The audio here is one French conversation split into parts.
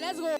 Let's go.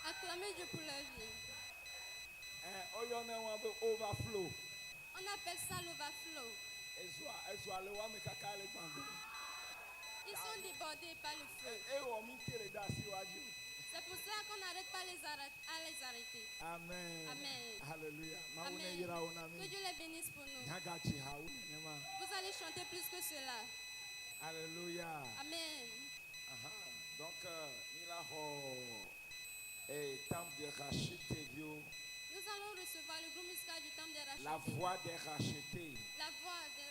Acclamez Dieu pour leur vie. Overflow. On appelle ça l'overflow. Ils sont débordés par le feu. C'est pour ça qu'on n'arrête pas à les arrêter. Amen. Amen. Hallelujah. Amen. Que Dieu les bénisse pour nous. Vous allez chanter plus que cela. Alléluia. Amen. Donc, temple de racheté. Nous allons recevoir le groupe musical du temple des rachetés. La voix des rachetés. La voix des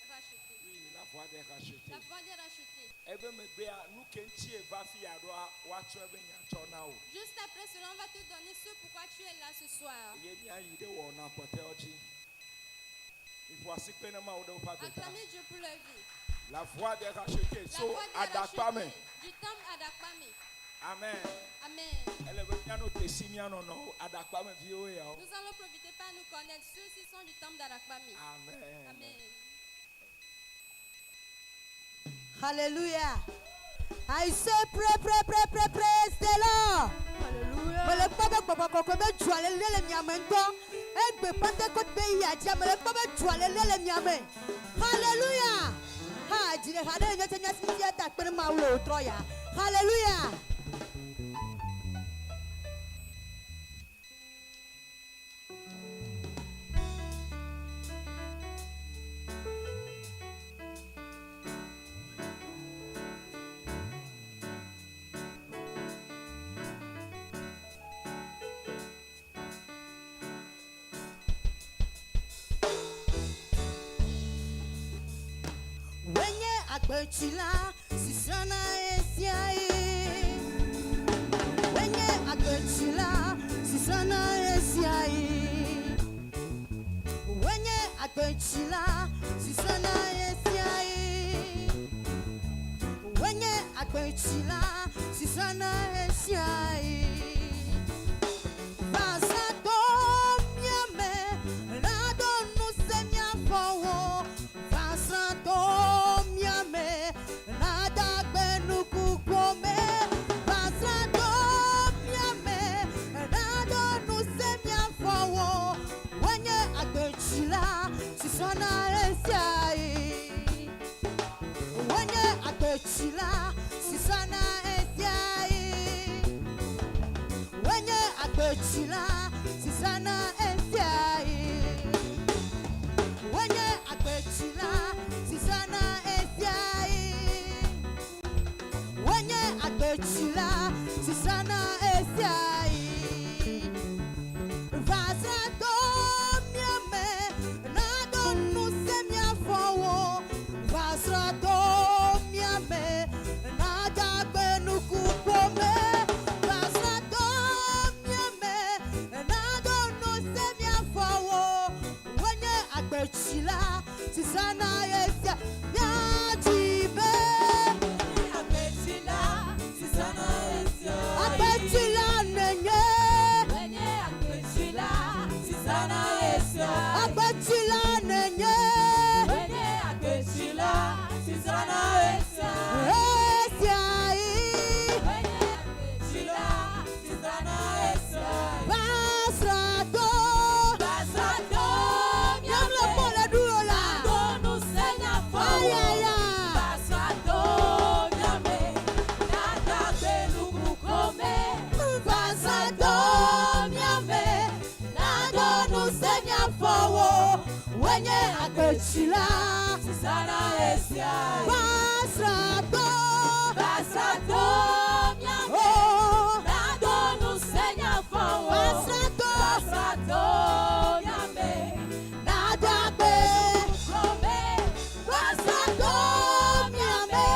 rachetés. Oui, la voix des rachetés. La voix des rachetés. Juste après cela, on va te donner ce pourquoi tu es là ce soir. Acclamez Dieu pour leur vie. La voix des rachetés. La voix des rachetés du temple Adakpame. Amen. Amen. Nous allons profiter pour nous connaître. Ceux-ci sont du temple d'Adakpame. Amen. Amen. Hallelujah. I say pray, praise the Lord. Hallelujah. Hallelujah. Agbechila, Sisana Esiae. Wenye Agbechila, Sisana Esiae. Wenye Agbechila, Sisana Esiae. Wenye Agbechila, Sisana Esiae. Vasato miame, rado nusemia fowo. Vasato Sisana Esiae. Wenye Agbechila, Sisana Esiae. Wenye Agbechila, Sisana Esiae. Wenye Agbechila, Sisana Esiae. Wenye Agbechila, Sisana Esiae. Vasato miame. Sisana Esia, Yajibe. Agbechila, Sisana Esia. Agbechila nenye. Wenye Agbechila, Sisana Esia. Agbechila nenye. Wenye Agbechila, Sisana Esia. Esia. Wenye Agbechila, Sisana Esia. Basrato. Basrato, Yamle pole duola. Donu senya fo. Ayaya. Basrato, miame. Nada belu kukome. Basrato miame. Nado nu senya fowo. Wenye Agbechila. Sisana Esia. Basrato. Basrato, miame. Oh. Nado nu senya fo. Basrato. Basrato, miame. Nada be. Kome. Basrato, miame.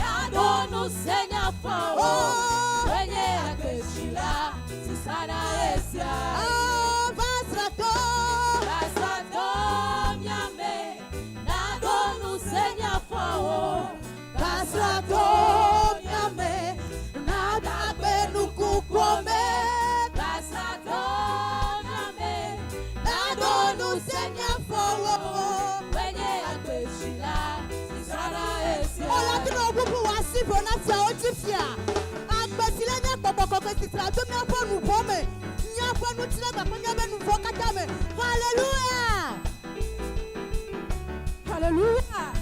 Nado nu senya fo. Oh. Wenye Agbechila, Sisana Esia. Oh, Basrato. Basrato, miame. Nado nu senya fo. Basrato miame. Nada be nukukome. Basrato, miame. Nado nu senya fowo. Wenye Agbechila, Sisana Esia. Ola tino bubu wasi bonafia ojifia. Agbechile nya popokoko sisra to mi afonu pome. Nya afonu tile gba nya be nu fokata me. Hallelujah. Hallelujah.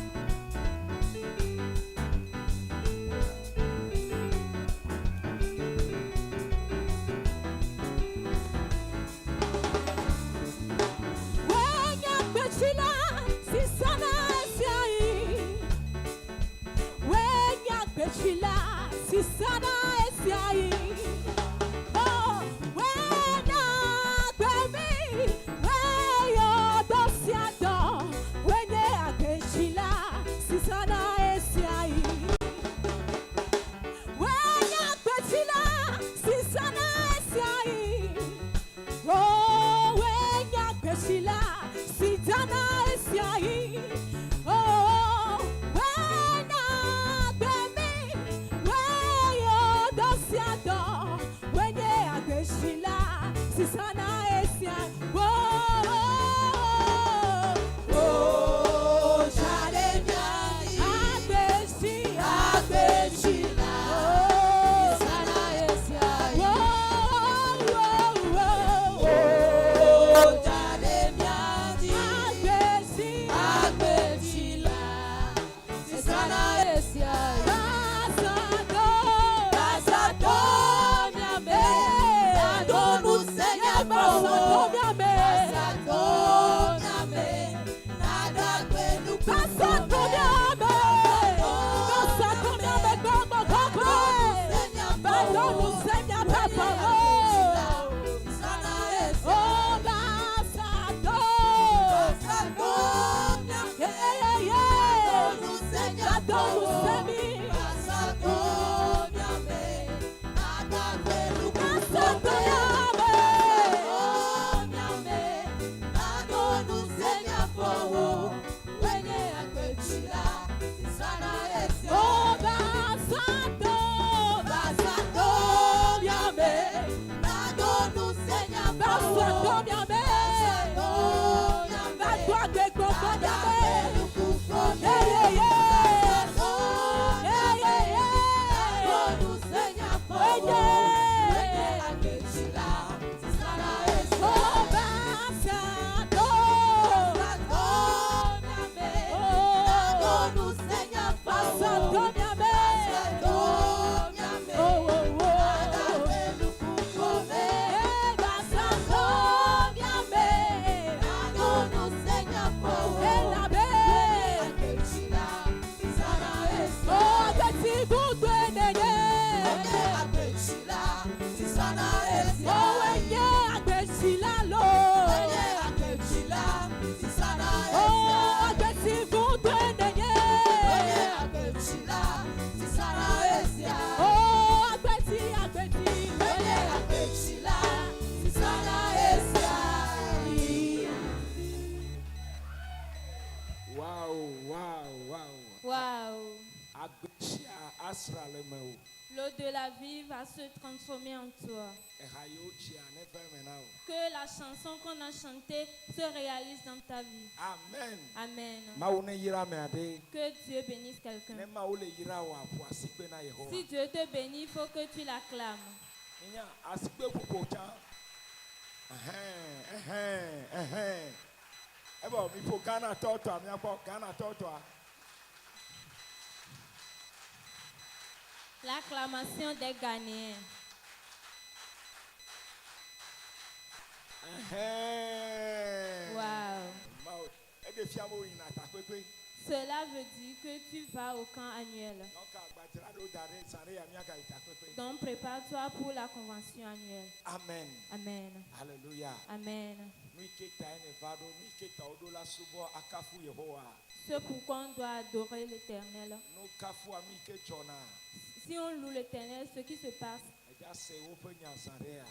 Wenye Agbechila, Sisana Esia. Wenye Agbechila, Sisana Esia. Oh, when I baby, when you L'eau de la vie va se transformer en toi. Que la chanson qu'on a chantée se réalise dans ta vie. Amen. Amen. Que Dieu bénisse quelqu'un. Si Dieu te bénit, il faut que tu l'acclames. L'acclamation des Ghanéens. Wow. Cela veut dire que tu vas au camp annuel. Donc prépare-toi pour la convention annuelle. Amen. Amen. Alléluia. Amen. C'est pourquoi on doit adorer l'Éternel. Si on loue l'Éternel, ce qui se passe,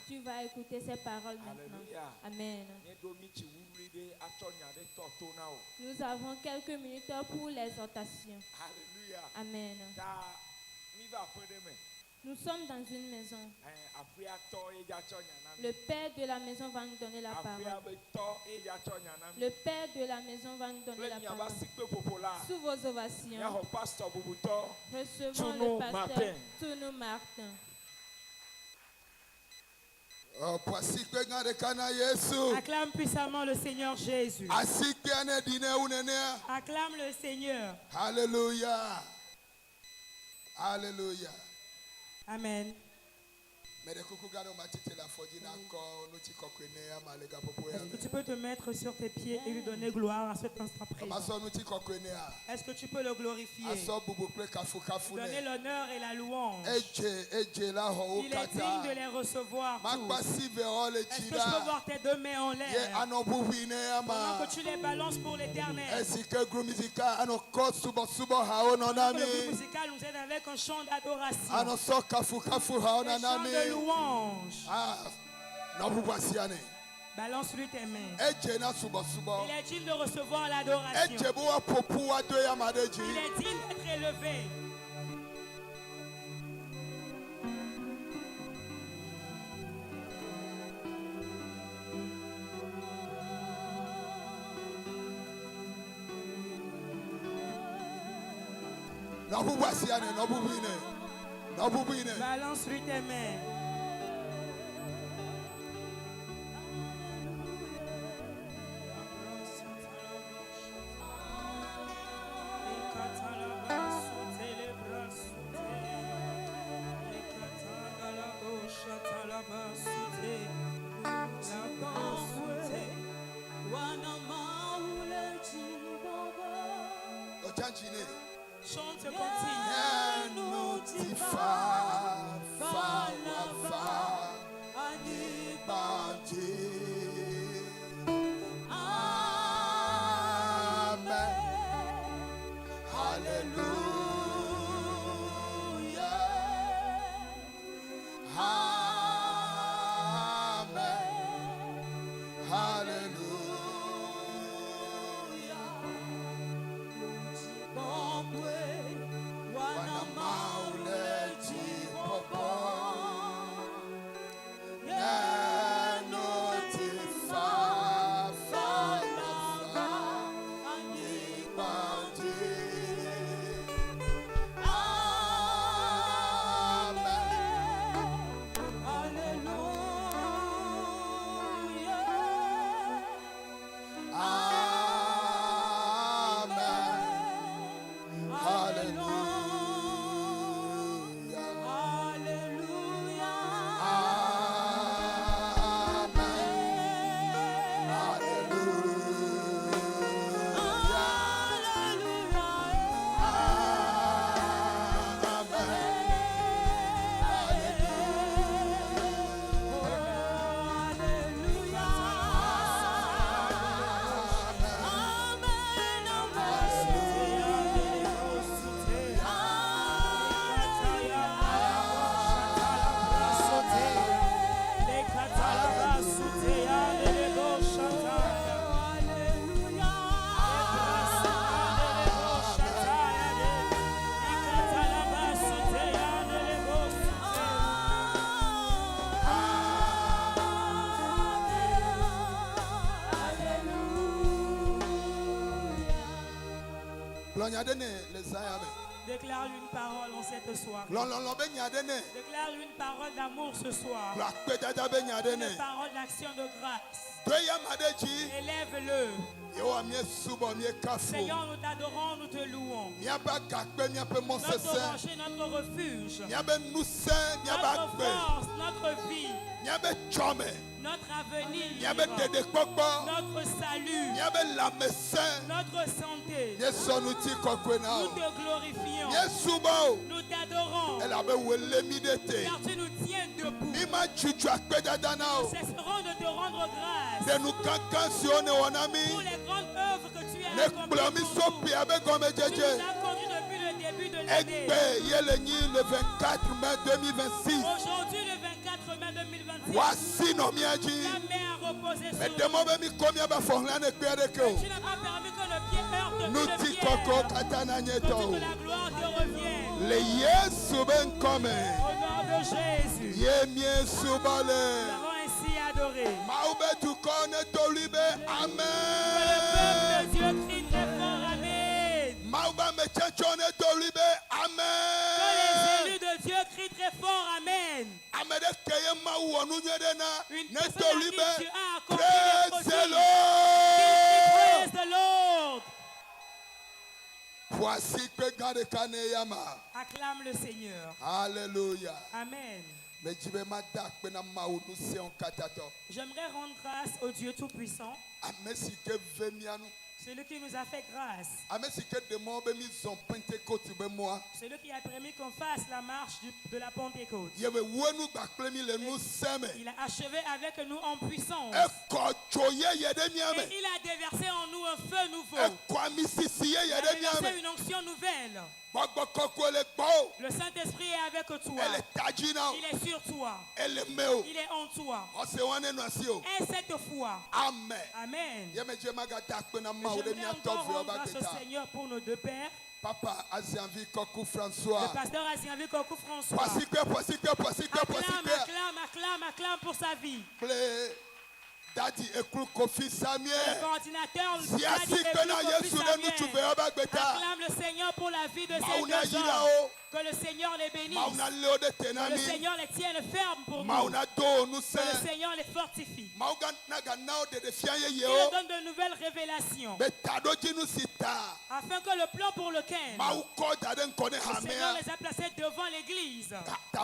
tu vas écouter ces paroles maintenant. Amen. Nous avons quelques minutes pour l'exhortation. Amen. Nous sommes dans une maison. Le père de la maison va nous donner la parole. Le père de la maison va nous donner la parole. Sous vos ovations, recevons le pasteur Tounou Martin. Acclame puissamment le Seigneur Jésus. Acclame le Seigneur. Alléluia. Alléluia. Amen. Est-ce que tu peux te mettre sur tes pieds et lui donner gloire à cet instant présent? Est-ce que tu peux le glorifier? Donner l'honneur et la louange. Il est digne de les recevoir tous. Est-ce que je peux voir tes deux mains en l'air pendant que tu les balances pour l'Éternel? Le groupe musical nous aide avec un chant d'adoration, un chant de louange. Balance-lui tes mains. Il est digne de recevoir l'adoration. Il est digne d'être élevé. Balance-lui tes mains. Chante, continue. Amen. Hallelujah. Déclare-lui une parole en cette soirée. Déclare-lui une parole d'amour ce soir. Une parole d'action de grâce. Élève-le. Seigneur, nous t'adorons, nous te louons. Notre rocher, notre refuge. Notre force, notre vie. Notre avenir, notre salut, notre santé. Nous te glorifions, nous t'adorons, car tu nous tiens debout. Nous cesserons de te rendre grâce pour les grandes œuvres que tu as accomplies pour nous. Tu nous as conduits depuis le début de l'année. Aujourd'hui, le 24 mai 2026, la main a reposé sur nous. Tu n'as pas permis que le pied heurte le pierre. Que la gloire te revienne. Au nom de Jésus, nous avons ainsi adoré. Amen. Que le peuple de Dieu crie très fort Amen. Que les élus de Dieu crient très fort Amen. Une personne à qui Dieu a accompli les prodiges. Praise the Lord. Acclame le Seigneur. Alléluia. Amen. J'aimerais rendre grâce au Dieu Tout-Puissant, celui qui nous a fait grâce, celui qui a permis qu'on fasse la marche de la Pentecôte. Il a achevé avec nous en puissance. Et il a déversé en nous un feu nouveau. Il a déversé une onction nouvelle. Le Saint-Esprit est avec toi. Il est sur toi. Il est en toi. Et cette fois. Amen. J'aimerais encore rendre grâce au Seigneur pour nos deux pères. Papa Azianvi Kokou François. Le pasteur Azianvi Kokou François. Acclame pour sa vie. Daddy Eklu Kofi Samuel. Le coordinateur Daddy Eklu Kofi Samuel. Acclame le Seigneur pour la vie de ces deux hommes. Que le Seigneur les bénisse. Que le Seigneur les tienne fermes pour nous. Que le Seigneur les fortifie. Il leur donne de nouvelles révélations. Afin que le plan pour lequel le Seigneur les a placés devant l'église, que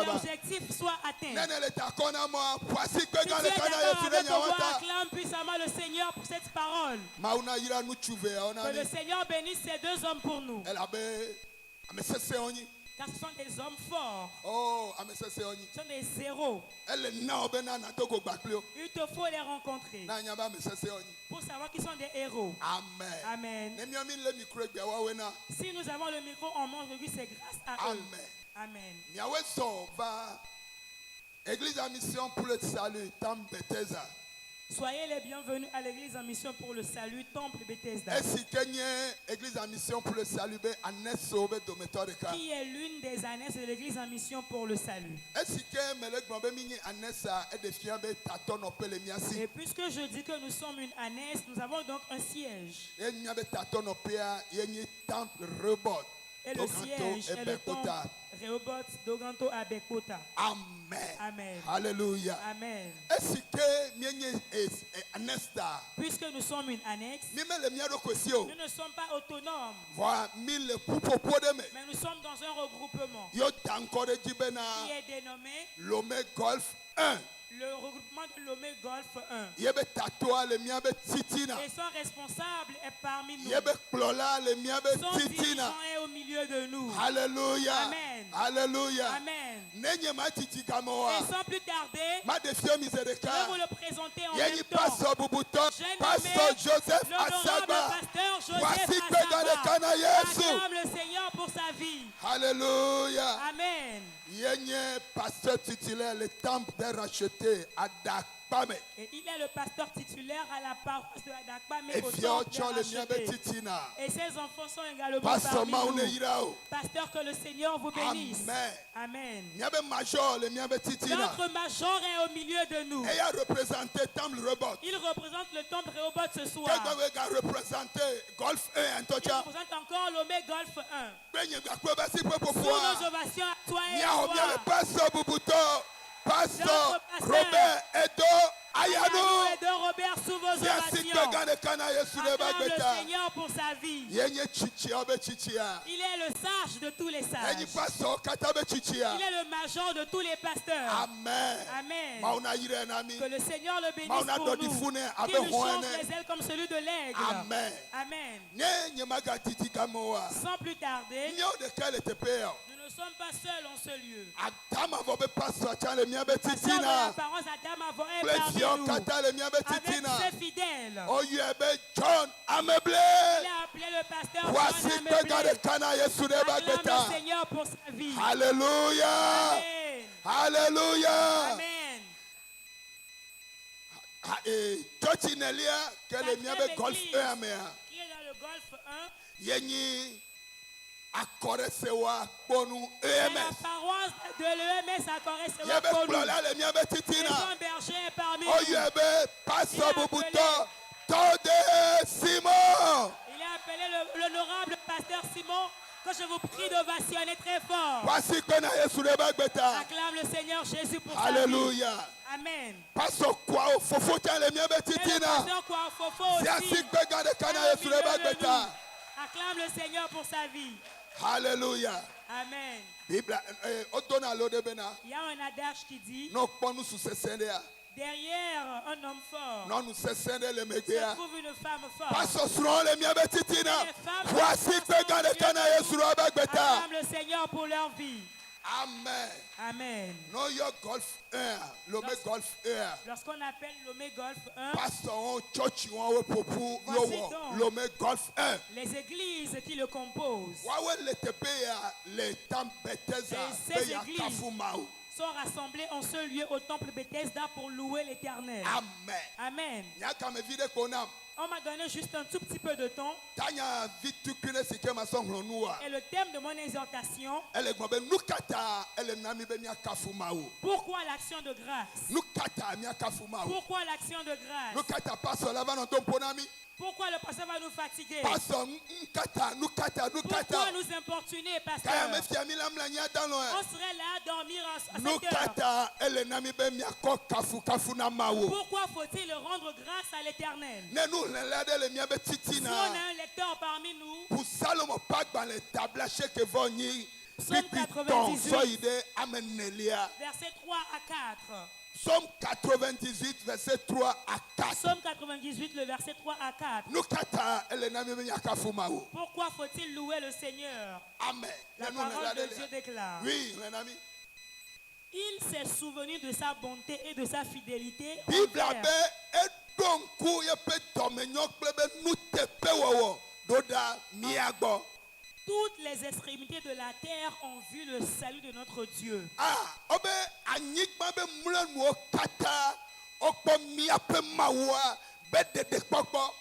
l'objectif soit atteint. Si tu es d'accord avec moi, acclame puissamment le Seigneur pour cette parole. Que le Seigneur bénisse ces deux hommes pour nous. Car ce sont des hommes forts. Ce sont des héros. Il te faut les rencontrer pour savoir qu'ils sont des héros. Amen. Si nous avons le micro en main aujourd'hui, c'est grâce à eux. Amen. Église en mission pour le salut, Temple Bethesda. Soyez les bienvenus à l'église en mission pour le salut, Temple Bethesda. Église en mission pour le salut, qui est l'une des anesses de l'église en mission pour le salut. Et puisque je dis que nous sommes une anesse, nous avons donc un siège. Et le siège est le temple Rehoboth Doganto Abekota. Amen. Alléluia. Amen. Puisque nous sommes une annexe, nous ne sommes pas autonomes. Mais nous sommes dans un regroupement qui est dénommé Lomé Golf 1. Le regroupement de Lomé Golf 1. Et son responsable est parmi nous. Son dirigeant est au milieu de nous. Alléluia. Amen. Alléluia. Amen. Et sans plus tarder, je vais vous le présenter en même temps. J'ai Pasteur Joseph l'honorable Asaba. pasteur Joseph Asaba. Acclame le Seigneur pour sa vie. Alléluia. Amen. Pasteur titulaire, le temple des rachetés à Dakar. Et il est le pasteur titulaire à la paroisse de Adakpame au temple des rachetés. Et ses enfants sont également parmi nous. Pasteur, que le Seigneur vous bénisse. Amen. Notre major est au milieu de nous. Il représente le temple Rehoboth ce soir. Il représente encore Lomé Golf 1. Sous nos ovations à toi et à toi. Pasteur Robert Edo Ayano. Robert, sous vos ovations. Acclame le Seigneur pour sa vie. Il est le sage de tous les sages. Il est le major de tous les pasteurs. Amen. Amen. Que le Seigneur le bénisse pour nous. Qu'il lui change les ailes comme celui de l'aigle. Amen. Amen. Sans plus tarder, nous ne sommes pas seuls en ce lieu. Le pasteur de la paroisse Adam Avoé parmi nous, avec ses fidèles. Il a appelé le pasteur John Ameblé. Acclame le Seigneur pour sa vie. Alléluia. Amen. Alléluia. Amen. Qui est dans le Golfe 1. La paroisse de l'EMS à Corée-Sewa-Polu. Les gens bergers parmi nous. Il a appelé l'honorable pasteur Simon, que je vous prie d'ovationner très fort. Acclame le Seigneur Jésus pour sa vie. Alléluia. Amen. Pasteur Kwao Fofo Et le pasteur Kwao Fofo aussi. Acclame le Seigneur pour sa vie. Alléluia. Amen. Il y a un adage qui dit, derrière un homme fort se trouve une femme forte. Acclame le Seigneur pour leur vie. Amen. Amen. Golf 1, Lomé Golf 1. Lorsqu'on appelle Lomé Golf 1, Lomé Golf 1. les églises qui le composent, et ces églises sont rassemblées en ce lieu au temple Bethesda pour louer l'Éternel. Amen. Amen. On m'a donné juste un tout petit peu de temps. Et le thème de mon exhortation, pourquoi l'action de grâce? Pourquoi l'action de grâce? Pourquoi le pasteur va nous fatiguer? Pourquoi nous importuner, pasteur? On serait là à dormir à cette heure. Pourquoi faut-il rendre grâce à l'Éternel? Si on a un lecteur parmi nous, Psaume 98, versets 3 à 4. Psaume 98, verset 3 à 4. Psaume 98, le verset 3 à 4. Pourquoi faut-il louer le Seigneur? Amen. La parole de Dieu déclare. Oui, mon ami. Il s'est souvenu de sa bonté et de sa fidélité. Toutes les extrémités de la terre ont vu le salut de notre Dieu.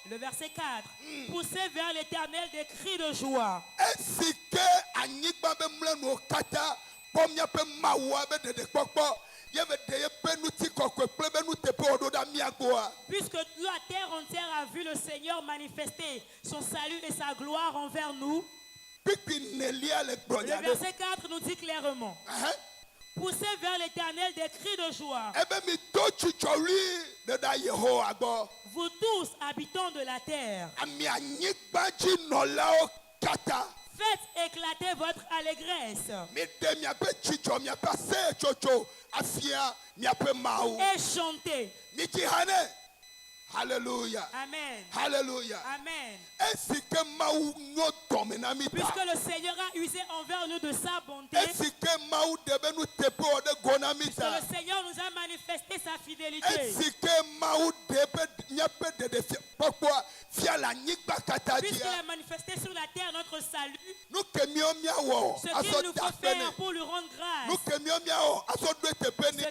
Le verset 4. Poussez vers l'Éternel des cris de joie. Puisque la terre entière a vu le Seigneur manifester son salut et sa gloire envers nous. Le verset 4 nous dit clairement. Poussez vers l'Éternel des cris de joie. Vous tous, habitants de la terre, faites éclater votre allégresse. Et chantez. Alléluia. Amen. Alléluia. Amen. Puisque le Seigneur a usé envers nous de sa bonté. Puisque le Seigneur nous a manifesté sa fidélité. Puisqu'il a manifesté sur la terre notre notre salut, ce qu'il nous faut faire pour lui rendre grâce, ce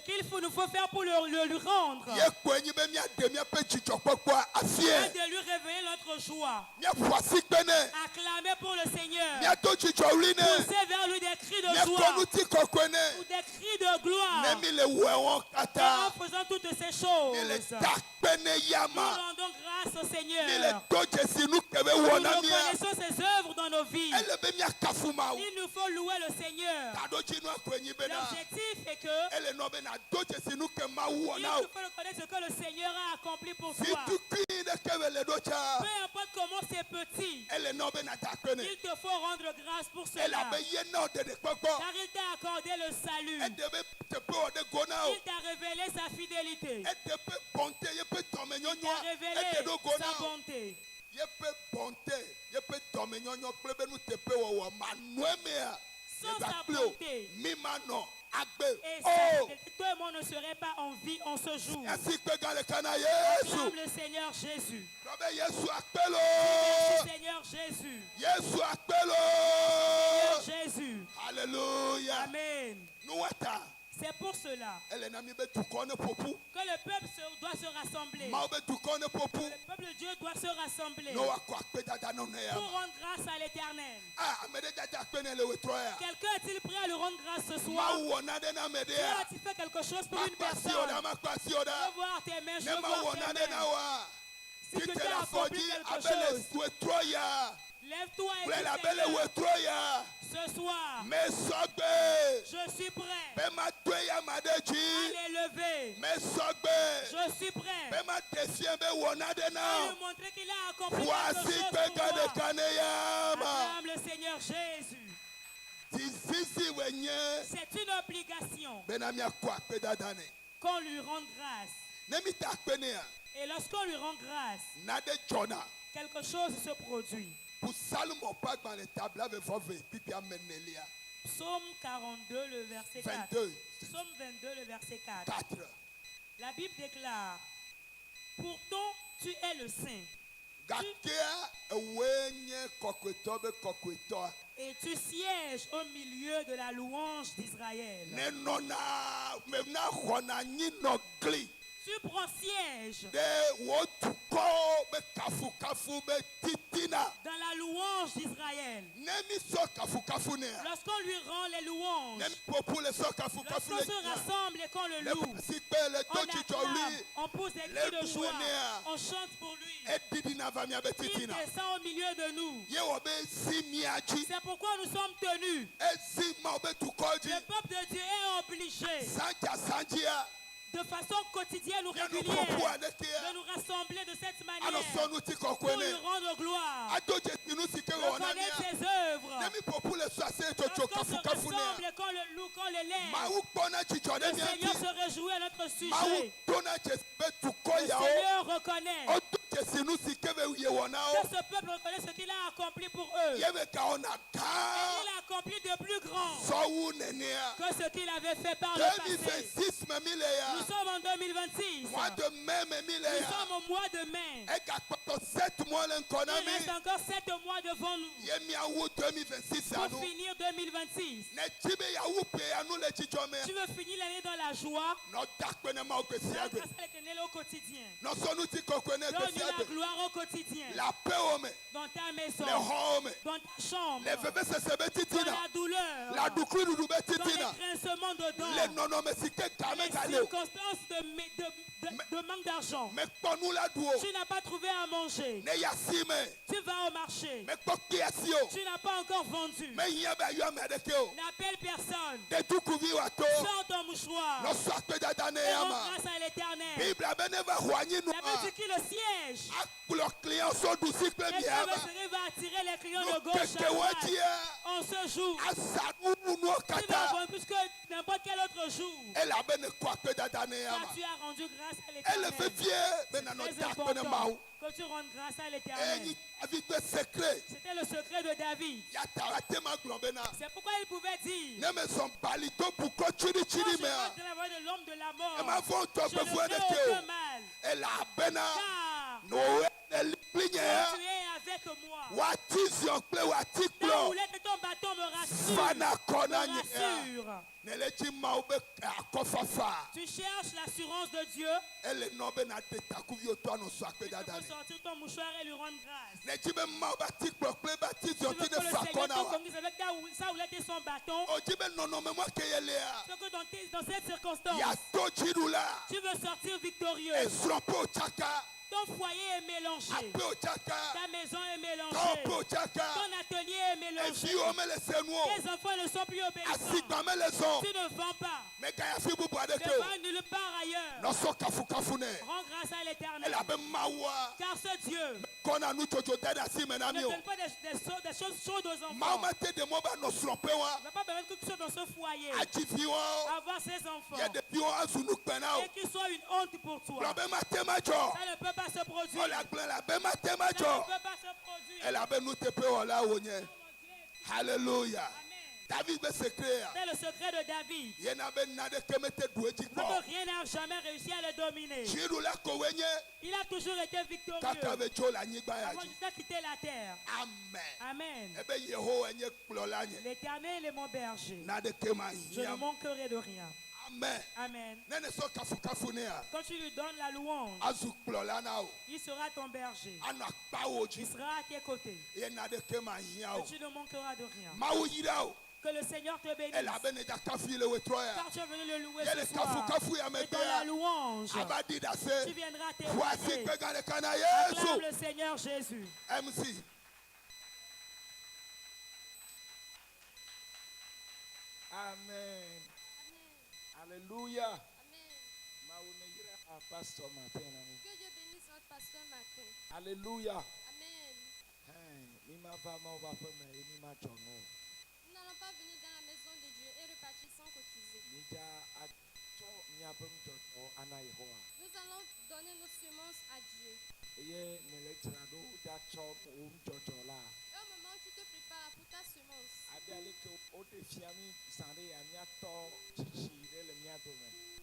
qu'il nous faut faire pour lui rendre, et de lui révéler notre joie. Acclamer pour le Seigneur, pousser vers lui des cris de joie ou des cris de gloire. Et en faisant toutes ces choses, nous rendons grâce au Seigneur. Nous reconnaissons ses œuvres dans nos vies. Il nous faut louer le Seigneur. L'objectif est que il nous faut reconnaître ce que le Seigneur a accompli pour toi. Peu importe comment c'est petit, il te faut rendre grâce pour cela. Car il t'a accordé le salut. Il t'a révélé sa fidélité. Il t'a révélé sa bonté. Sans sa bonté, et toi et moi ne serait pas en vie en ce jour. Acclame le Seigneur Jésus. Merci Seigneur Jésus. Seigneur Jésus. Alléluia. Amen. C'est pour cela que le peuple doit se rassembler. Le peuple de Dieu doit se rassembler pour rendre grâce à l'Éternel. Quelqu'un est-il prêt à lui rendre grâce ce soir? Dieu a-t-il fait quelque chose pour une personne? Je veux voir tes mains, je veux voir tes mains. Si tu t'es accompli quelque chose, lève-toi et dis Seigneur, ce soir, je suis prêt à l'élever. Je suis prêt à lui montrer qu'il a accompli quelque chose pour moi. Acclame le Seigneur Jésus. C'est une obligation qu'on lui rende grâce. Et lorsqu'on lui rend grâce, quelque chose se produit. Psaume 42, le verset 4. Psaume 22, le verset 4. La Bible déclare: pourtant tu es le Saint. Et tu sièges au milieu de la louange d'Israël. Tu prends siège dans la louange d'Israël. Lorsqu'on lui rend les louanges, lorsqu'on se rassemble et qu'on le loue, on acclame, on pousse des cris de joie, on chante pour lui. Il descend au milieu de nous. C'est pourquoi nous sommes tenus. Le peuple de Dieu est obligé de façon quotidienne ou régulière de nous rassembler de cette manière pour lui rendre gloire, reconnaître ses œuvres. Lorsqu'on se rassemble et qu'on le loue, qu'on l'élève, le Seigneur se réjouit à notre sujet. Le Seigneur reconnaît que ce peuple reconnaît ce qu'il a accompli pour eux. Et il a accompli de plus grand que ce qu'il avait fait par le passé. Nous sommes en 2026. Nous sommes au mois de mai. Il reste encore 7 mois devant nous pour finir 2026. Tu veux finir l'année dans la joie? Grâce à l'Éternel au quotidien. Donne-lui la gloire au quotidien. Dans ta maison, dans ta chambre, dans la douleur, dans les grincements de dents, les circonstances de manque d'argent. Tu n'as pas trouvé à manger. Tu vas au marché. Tu n'as pas encore vendu. N'appelle personne. Sors ton mouchoir. Et rends grâce à l'Éternel. La Bible dit qu'il le siège. Et le Seigneur va attirer les clients de gauche à droite. En ce jour, tu vas vendre plus que n'importe quel autre jour. Car tu as rendu grâce à l'Éternel. C'est très important que tu rendes grâce à l'Éternel. C'était le secret de David. C'est pourquoi il pouvait dire: quand je vais travailler de l'homme de la mort, je ne ferai aucun mal. Car tu es avec que moi. Là où est que ton bâton me rassure. Tu cherches l'assurance de Dieu. Il faut sortir ton mouchoir et lui rendre grâce. Tu veux que le Seigneur te conduise avec ça où était son bâton. Tu veux que dans cette circonstance, tu veux sortir victorieux. Ton foyer est mélangé. Ta maison est mélangée. Ton atelier est mélangé. Tes enfants ne sont plus obéissants. Tu ne vends pas. Ne vends nulle part ailleurs. Rends grâce à l'Éternel. Car ce Dieu ne donne pas des choses chaudes aux enfants. Il ne va pas permettre que tu sois dans ce foyer. Avoir ses enfants. Et qu'ils soient une honte pour toi. Ça ne peut pas se produire. Ça ne peut pas se produire. Alléluia. David veut s'écrire. C'est le secret de David. Rien n'a jamais réussi à le dominer. Il a toujours été victorieux. Avant juste à quitter la terre. Amen. Amen. L'Éternel est mon berger. Je ne manquerai de rien. Amen. Amen. Quand tu lui donnes la louange, il sera ton berger. Il sera à tes côtés. Et tu ne manqueras de rien. Que le Seigneur te bénisse. Car tu es venu le louer ce soir. Et dans la louange, tu viendras témoigner. Acclame le Seigneur Jésus. MC. Amen. Alléluia. Amen. Pasteur Martin. Que Dieu bénisse votre pasteur Martin. Alléluia. Amen. Nous n'allons pas venir dans la maison de Dieu et repartir sans cotiser. Nous allons donner nos semences à Dieu. Et au moment où tu te prépares pour ta semence,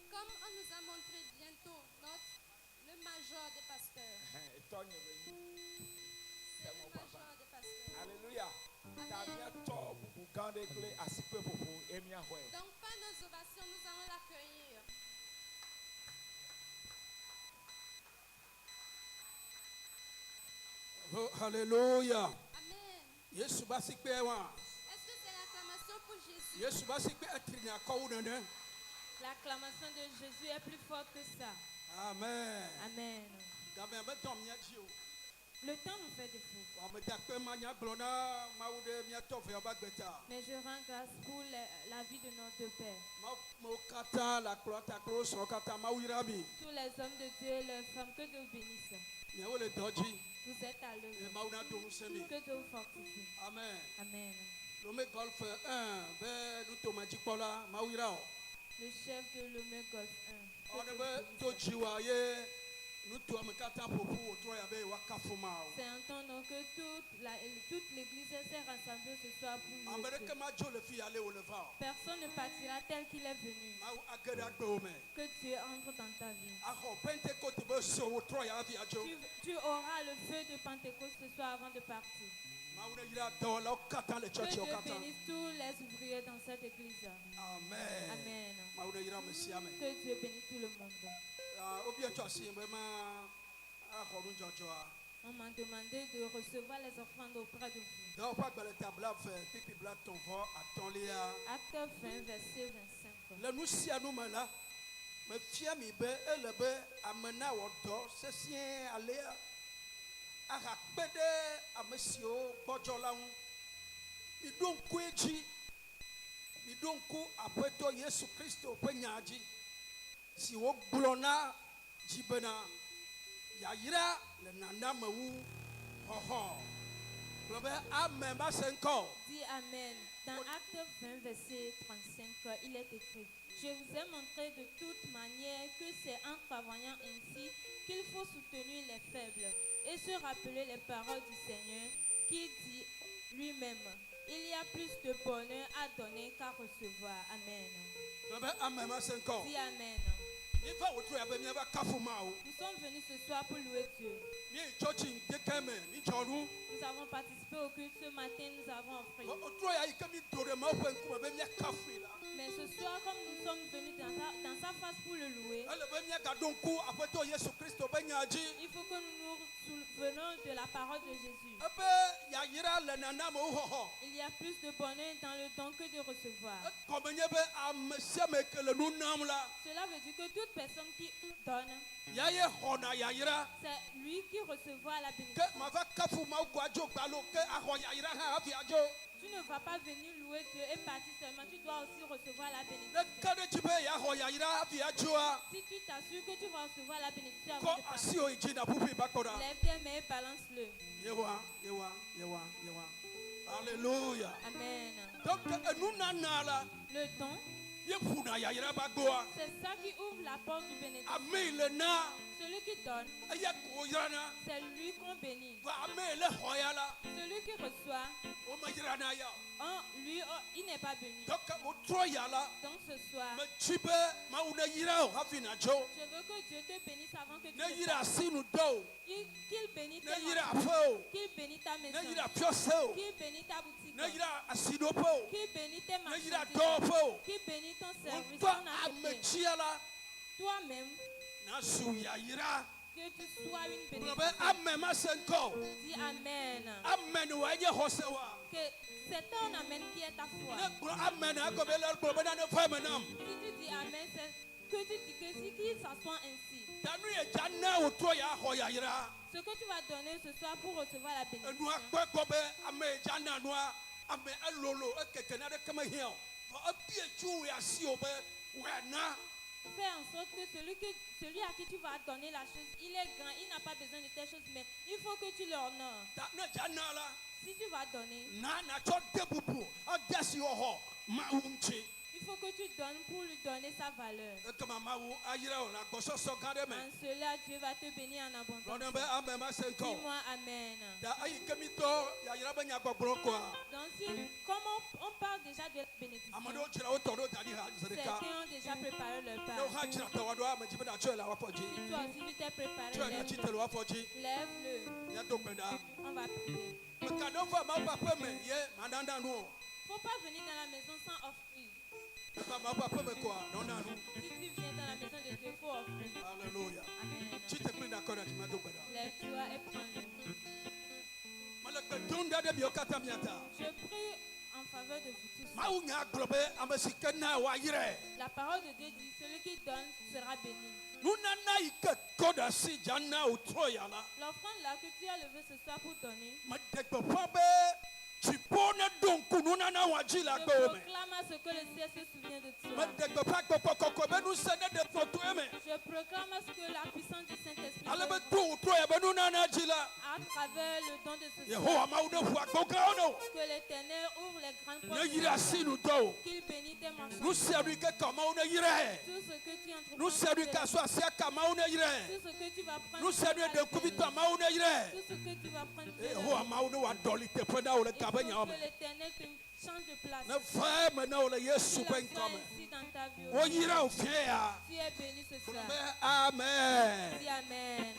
comme on nous a montré bientôt le major des pasteurs. C'est le major des pasteurs. Alléluia. Donc par nos ovations, nous allons l'accueillir. Oh, alléluia. Amen. Est-ce que c'est l'acclamation pour Jésus? L'acclamation de Jésus est plus forte que ça. Amen. Amen. Le temps nous fait défaut. Mais je rends grâce pour la vie de notre Père. Tous les hommes de Dieu et les femmes, que Dieu bénisse. Vous êtes à l'œuvre. Que Dieu vous fortifie. Amen. Amen. Le chef de l'Omé Golf 1. C'est en ton nom que toute l'église s'est rassemblée ce soir pour nous. Personne ne partira tel qu'il est venu. Que Dieu entre dans ta vie. Tu auras le feu de Pentecôte ce soir avant de partir. Que Dieu bénisse tous les ouvriers dans cette église. Amen. Amen. Que Que Dieu bénisse tout le monde. On m'a demandé de recevoir les offrandes auprès de vous. Acte 20, verset 25. Arakpede amesio bɔdzɔla ŋu miɖo ŋku edzi miɖo ŋku aƒetɔ Yesu Kristo ƒe nya dzi si wogblɔ na dzi bena yayra le nanamewu xɔxɔ gblɔ be ame ma se ŋkɔ. Dis Amen. Dans Acte 20, verset 35, il est écrit: Je vous ai montré de toute manière que c'est en travaillant ainsi qu'il faut soutenir les faibles et se rappeler les paroles du Seigneur qui dit lui-même: il y a plus de bonheur à donner qu'à recevoir. Amen. Dis Amen. Nous sommes venus ce soir pour louer Dieu. Nous avons participé au culte ce matin, nous avons offert. Mais ce soir, comme nous sommes venus dans sa face pour le louer, il faut que nous nous souvenons de la parole de Jésus. Il y a plus de bonheur dans le don que de recevoir. Cela veut dire que toute personne qui donne, c'est lui qui recevra la bénédiction. Tu ne vas pas venir louer Dieu et partir seulement, tu dois aussi recevoir la bénédiction. Si tu t'assures que tu vas recevoir la bénédiction avant de partir, lève tes mains et balance-le. Alléluia. Amen. Donc, le don, c'est ça qui ouvre la porte du bénédiction. Celui qui donne, c'est lui qu'on bénit. Celui qui reçoit, lui, il n'est pas béni. Donc ce soir, je veux que Dieu te bénisse avant que tu qu'il bénisse tes enfants, qu'il bénisse ta maison, qu'il bénisse ta boutique, qu'il bénisse tes marchandises, qu'il bénisse ton service, ton activité. Toi-même, que tu sois une bénédiction. Dis Amen. Que c'est ton Amen qui est ta foi. Si tu dis Amen, c'est que tu dis que si qu'il s'assoit ainsi. Ce que tu vas donner ce soir pour recevoir la bénédiction. Fais en sorte que celui à qui tu vas donner la chose, il est grand, il n'a pas besoin de tes choses, mais il faut que tu l'honores. Si tu vas donner, il faut que tu donnes pour lui donner sa valeur. En cela, Dieu va te bénir en abondance. Dis-moi Amen. Donc, comme on parle déjà de la bénédiction, certains ont déjà préparé leur part. Si toi aussi tu t'es préparé, lève-le. On va prier. Il ne faut pas venir dans la maison sans offrir. Si tu viens dans la maison de Dieu, il faut offrir. Alléluia. Amen. Lève-toi et prends-le. Je prie en faveur de vous tous. La parole de Dieu dit, celui qui donne sera béni. L'offrande là que tu as levée ce soir pour donner, je proclame à ce que le ciel se souvient de toi. Je proclame à ce que la puissance du Saint-Esprit à travers le don de ce soir, que l'Éternel ouvre les grandes portes, qu'il bénit tes marchandises. Tout ce que tu entreprends, tout ce que tu vas prendre, tout ce que tu vas prendre, que l'Éternel te change de place. Tu ici dans ta vie. Tu es béni ce soir. Amen. Dis Amen.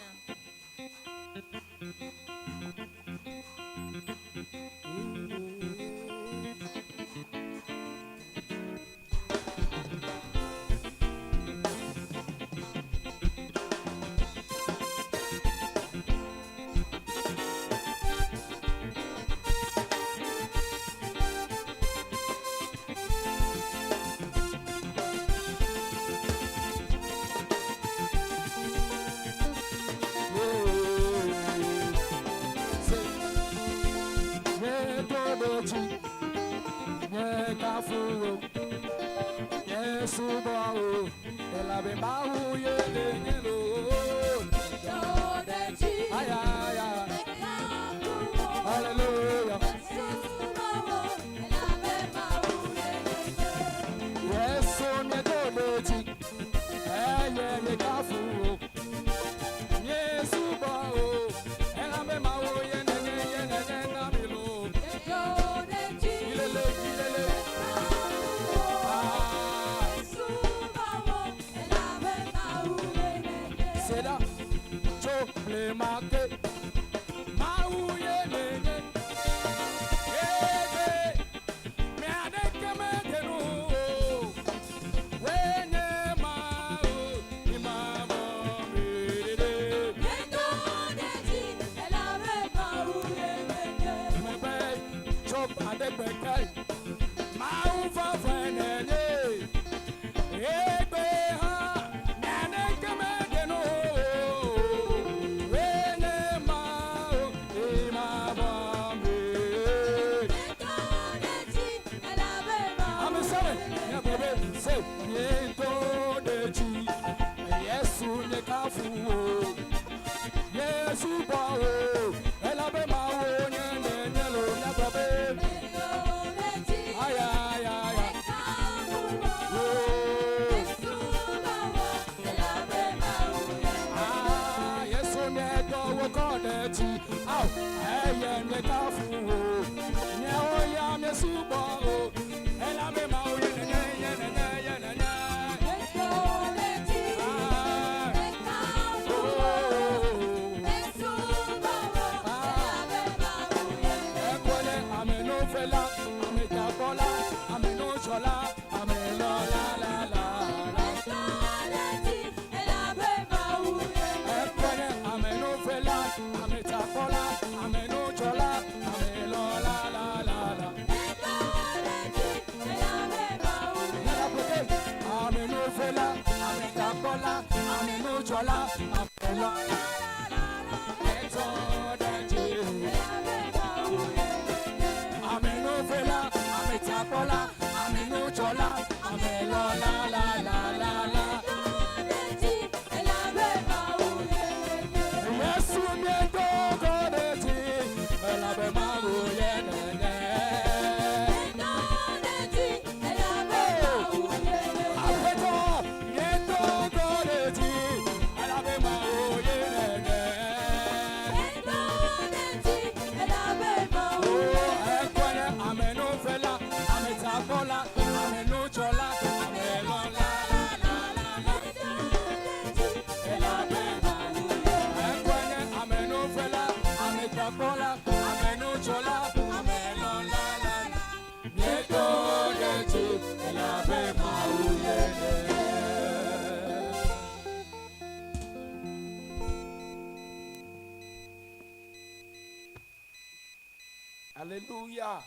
Alléluia.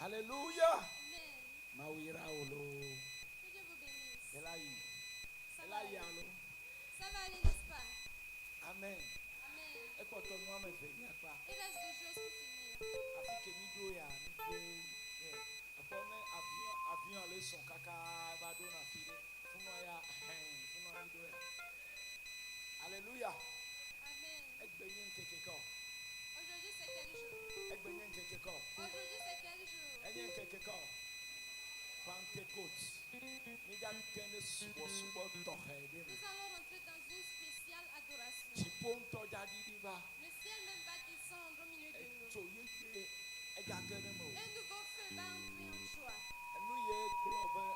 Alléluia. Mawira olo. Que Dieu vous bénisse. Elaï. Ça va aller. Elaï. Ça va aller, n'est-ce pas? Amen. Amen. Et quand on m'a fait bien pas. Il reste deux choses pour finir. Afrique mido ya ni après avion les son kaka ba do na file. Funo ya funo mido ya. Alléluia. Amen. Egbenye nkeke ko. Aujourd'hui c'est quel jour? Egbenye nkeke ko. Aujourd'hui c'est quel jour? Enye nkeke ko. Pentecôte. Mida kene subo to hede. Nous allons rentrer dans une spéciale adoration. Chiponto jadi diba. Le ciel même va descendre au milieu de nous. Choyeke ejagere mo. Un nouveau feu va entrer en joie. Enu ye globe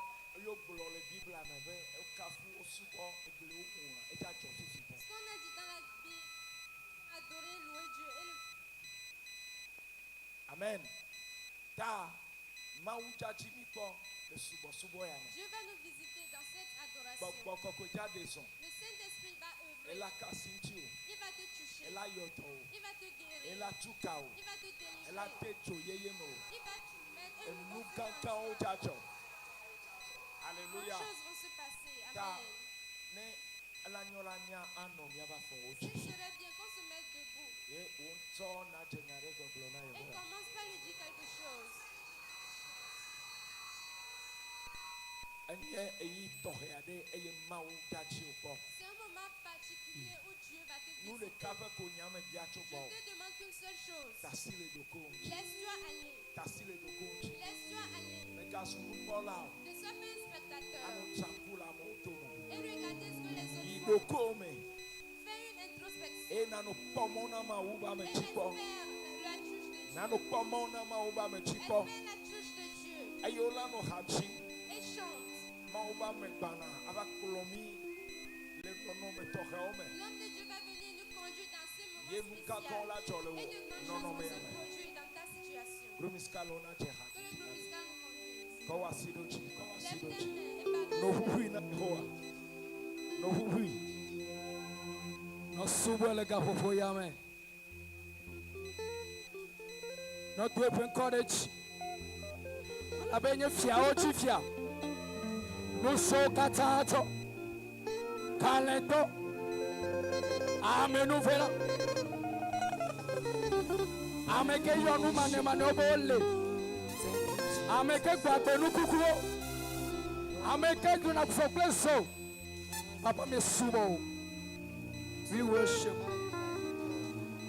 yo glo le Bible amebe e kafu osubo egle okun eja jo fifi bo. Ce qu'on a dit dans la Bible, adorer, louer Dieu et le... Amen. Ta maujaji mi po le subo ya no. Dieu va nous visiter dans cette adoration. Boko jade son. Le Saint-Esprit va œuvrer. Ela kasinti o. Il va te toucher. Ela yoto o. Il va te guérir. Ela tuka o. Il va te délivrer. Ela techo yeye no. Il va te mettre Enu nouveau feu kankan en o joie. jajo. Bonnes Alléluia. choses vont se passer. Ta Amen. ne elanyola nya anom ya ba fo Ce oji. serait bien qu'on se mette debout Ye wonto na jengare goglo na et yo. commence par lui dire quelque chose. Enye eyi toheade eye mau jaji o. C'est un moment particulier où Dieu va te Nous le visiter. kave ko nyame biacho Je bo. te demande qu'une seule chose. Tasile doko. Laisse-toi aller. Tasile doko. Laisse-toi aller. Mega sunu bola. Ne sois pas un spectateur. Anu chakula moto. Et regardez ce que les autres font. Idoko me. Fais une introspection. E nanu pomona ma uba me Et chipo. espère la touche de Dieu. Nanu pomona ma uba me chipo. Espère la touche de Dieu. Ayola no hachi. Et chante. Ma uba me bana. Aba kolomi. Le kono me tohe ome. L'homme de Dieu va venir nous conduire dans ces Ye moments muka kon la spéciaux. chole wo. Et de grandes No choses no vont me se ame. produire dans ta situation. Grumiskalo na cheha. Que le groupe musical nous conduise. Ko wasidochi. Ko Lève tes wasidochi. mains et balance. No huhui na hoa. No huhui. No subwele gapopo yame. No dwepen courage. abenye fia ochi fia nuso katato kalento amenu vela ameke yonu mane mane obole ameke gbagbe nu kukuro ameke duna kufokleso papa me sumo we worship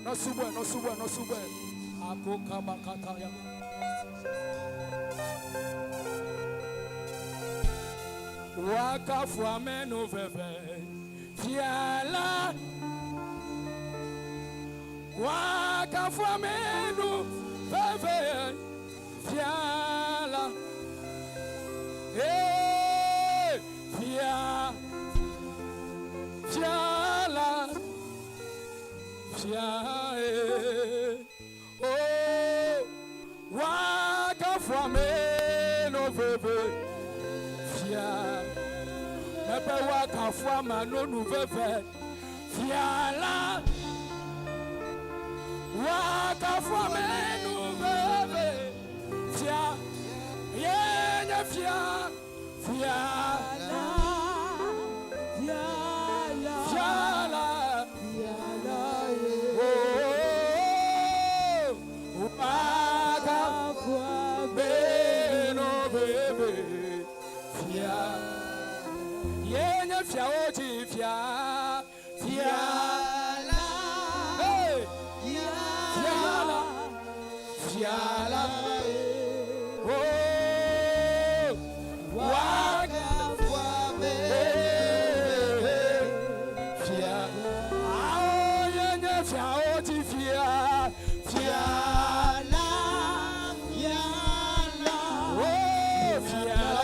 no subwe akoka bakata ya wakafu amenu veve fiala wakafu amenu veve fiala fiala oh wakafu amenu veve fiala Ebe wakafu amanu veve fiala wakafu amenu veve fiala yenye fiala fiala wakafu amenu veve fiala yenye fia oji fia fiala hey fiala fiala oh wakafu fiala oh yenye fia oji fia fiala fiala oh fiala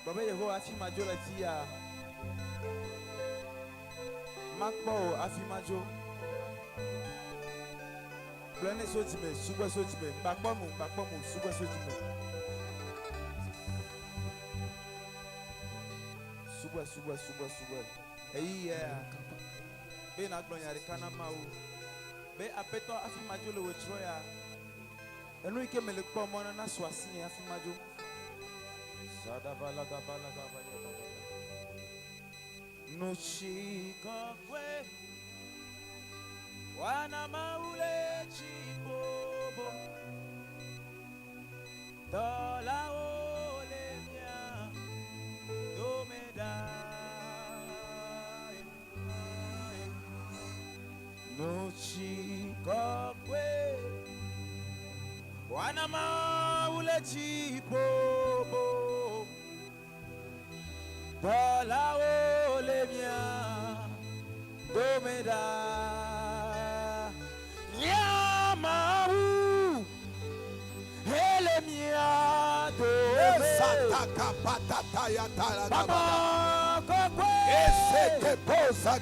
Baba Yeho afimajo la tia Makbo afimajo Blane sotime suba sotime bakbomu suba sotime suba eyi be na gbonya re kana ma o be apeto afimajo le wetro ya enu ike melekpo mo na swasi afimajo no chikokwe wana maule chibobo dola olemia domeda no chikokwe wana maule chibobo Bola olemia domeda Nyamau Elemia domeda Sataka patata ya tala Baba kokwe Ese ke posa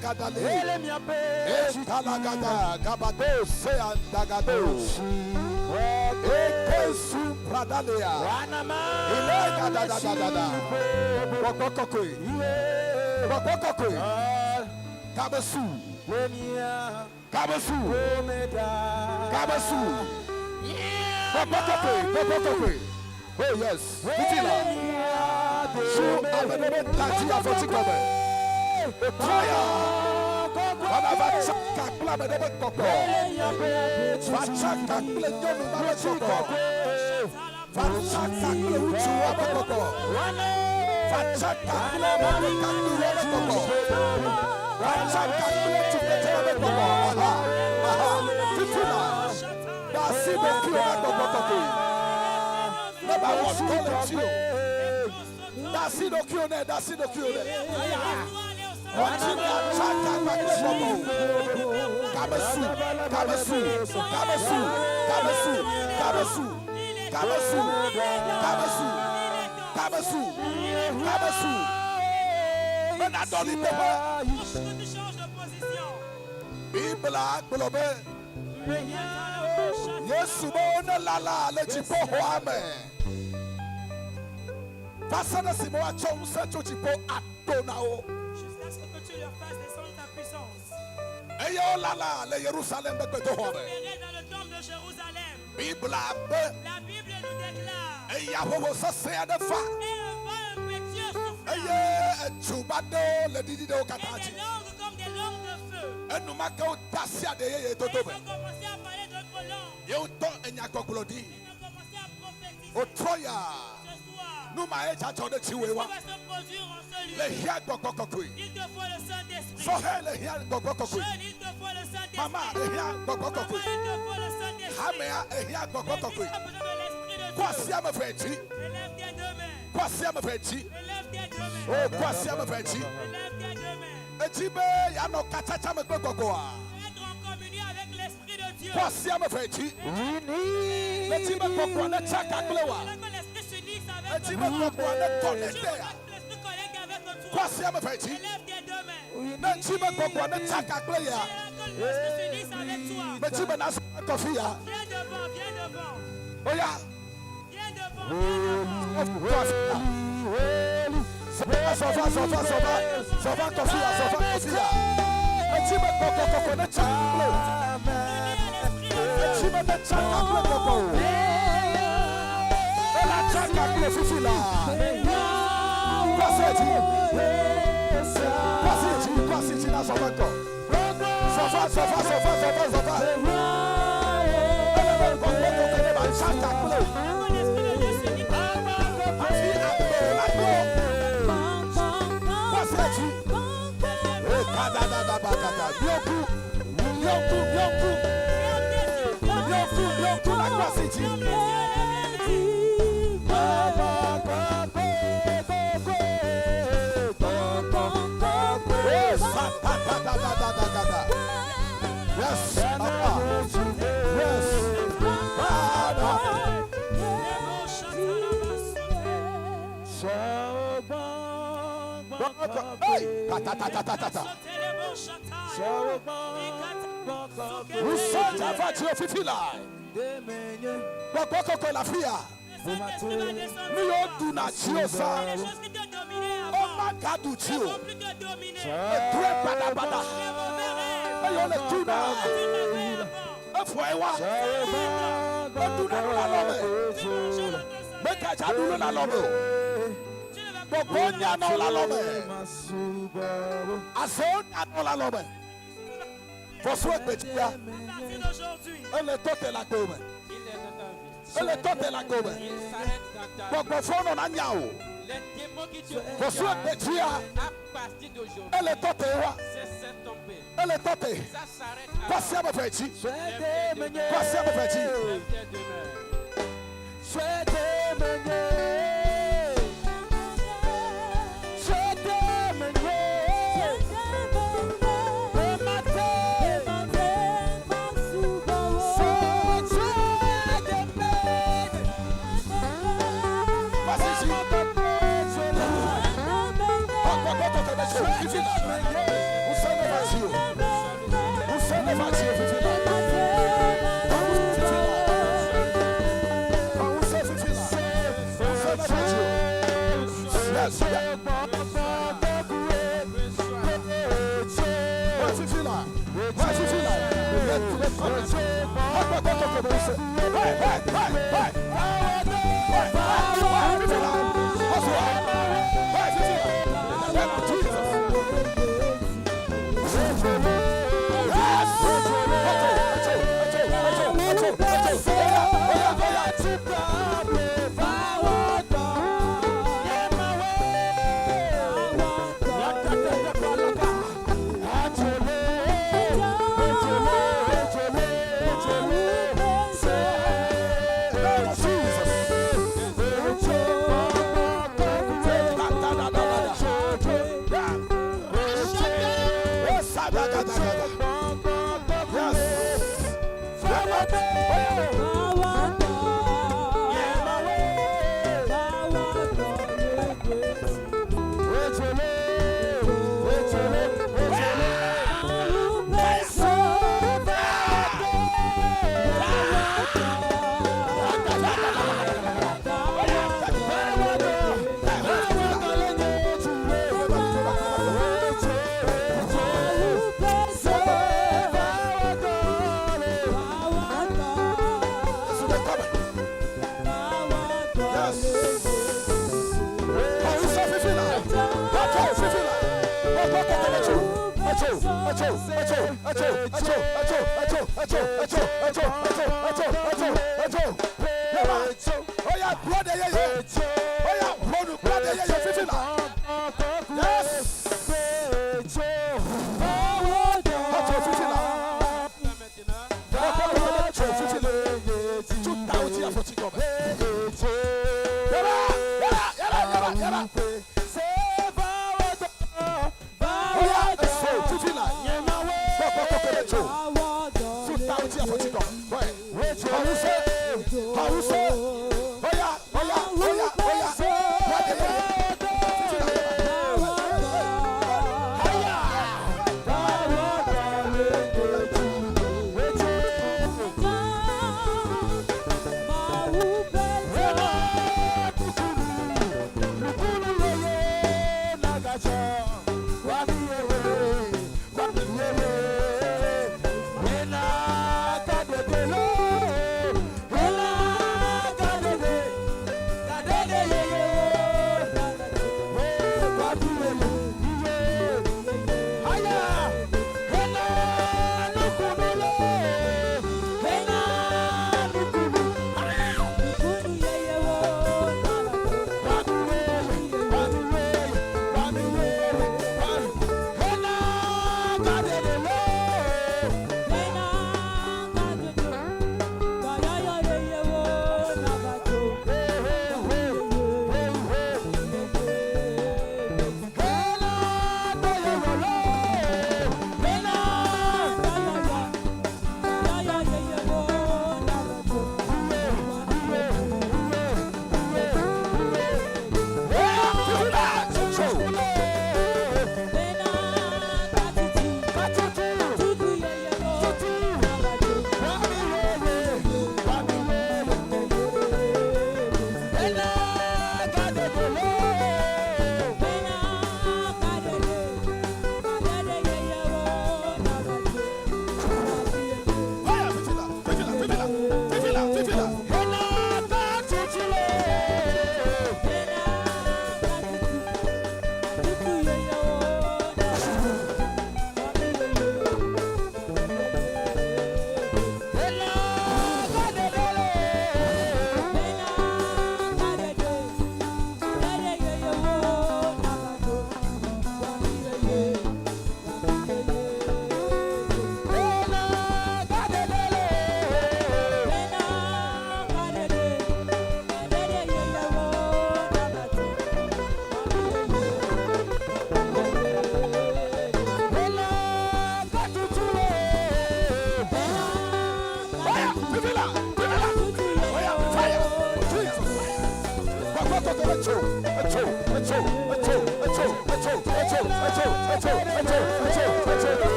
Oh yes, Fitila. Su amenebe tati afotikome. Otoya. Baba vataka kula menebe koko. Vataka kula nyomi mame koko. Vataka kula uchu wabe koko. Vataka kula mame kandu wabe koko. Vataka kula chukete wabe koko. Aha. Fitila. Dasi bekio na koko koko. Never was calling you. That's it, okay, that's it, okay. What you got? Kabesu. Mais dans les papas. Bible, globe. Yesu bona lala le chipo hoame. Pasana simo a chonsa chochipo atonao. Jusqu'à ce que tu leur fasses descendre ta puissance. Eyo lala le Jérusalem bekoto hoame. Dans le temple de Jérusalem. Bible La Bible nous déclare. Eya hoho sase adefa. Et un vent impétueux souffla. Eye chubado le didido Et des katachi. langues comme des langues de feu. Enumaka utasia de ye Et ils totobe. ont commencé à parler d'autres langues. Ye uto enyakokulodi. Ils ont commencé à prophétiser. Otroya. Ce soir, Numa echa chode ce qui chiwewa. va se produire en ce lieu. Le hia gogokokui. Il te faut le Saint-Esprit. Sohe le hia gogokokui. Jeune, il te faut le Saint-Esprit. Mama le hia Maman, gogokokui. il te faut le Saint-Esprit. Hamea le hia L'église gogokokui. a besoin de l'Esprit de Dieu. Kwasi amefechi. Élève tes deux mains. Kwasi amefechi. Élève tes deux mains. Oh, kwasi amefechi. Élève tes deux mains. Echibe ya no kachacha me gogogoa. Être en communion avec l'Esprit de Dieu. Kwasi amefechi. Echibe gogo na chaka klewa. Que l'Esprit s'unisse avec Echibe toi. gogo na Tu tonete. veux que l'Esprit connecte avec toi. Kwasi amefechi. Élève tes deux mains. Echibe gogo na chaka kleya. Que l'Esprit s'unisse avec toi. Echibe na kofia. Viens devant, viens devant. Oya. Viens devant, viens devant. Kofia. Sofa kofia. Echibe gogo na chaka klewa. Echibe na chaka klewa. Ela chaka klewa fifila. Quase na sofa. Sofa. Elle est toute la gomme. Elle est toute la gomme. Les démons qui te elle est toute. Elle est toute. Passez à me faire dire. Passez à me faire dire. Achoo!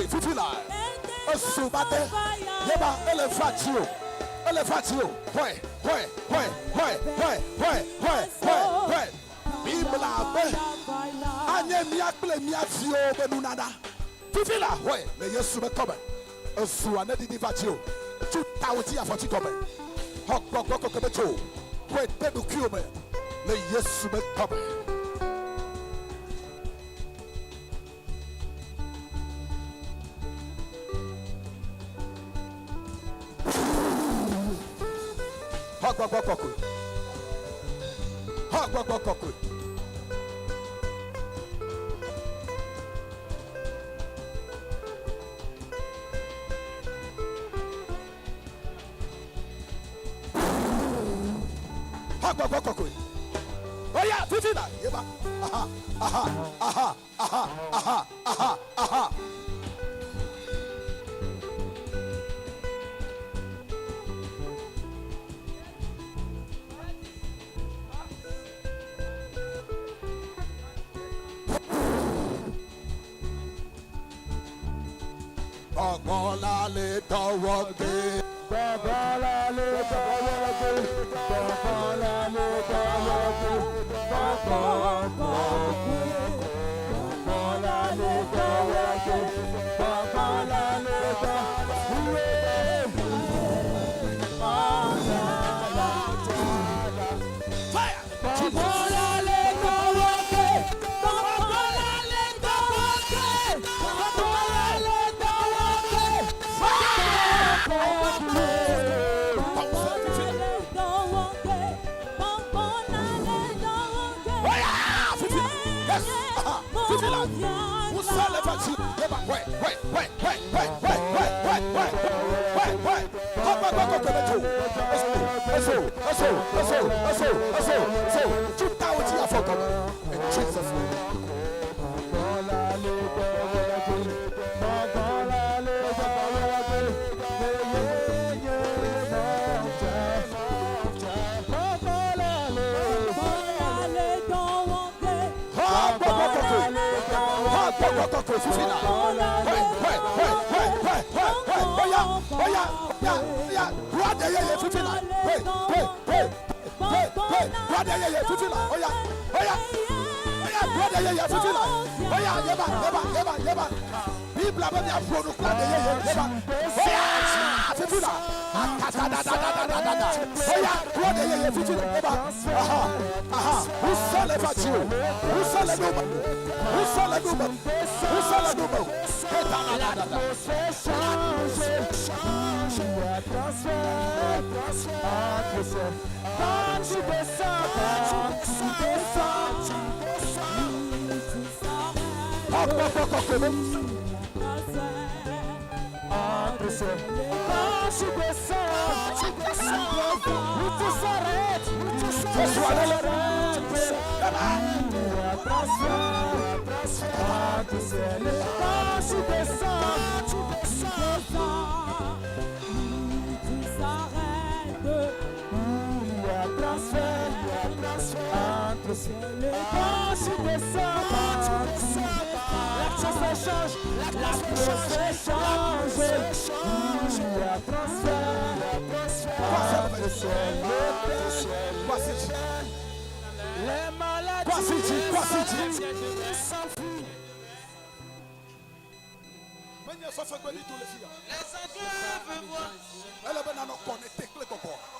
Fifila. Subate. Yeba elevatio. Elevatio. Ouais. Bibla be. Anye miakle miafio benunada. Fifila. Ouais. Le Yesu be come. Suane di divatio. Tu tauti a foti come. Hok kebeto. Ouais, bedu kiome. Le Yesu be come. Oh yeah, Fifina. Yeba. Aha. Bagola le tawage. Bagola le tawage. Bagola le tawage. Bagola le tawage. Bagola le tawage. Fire! Bagola le tawage. Bagola le tawage. Bagola le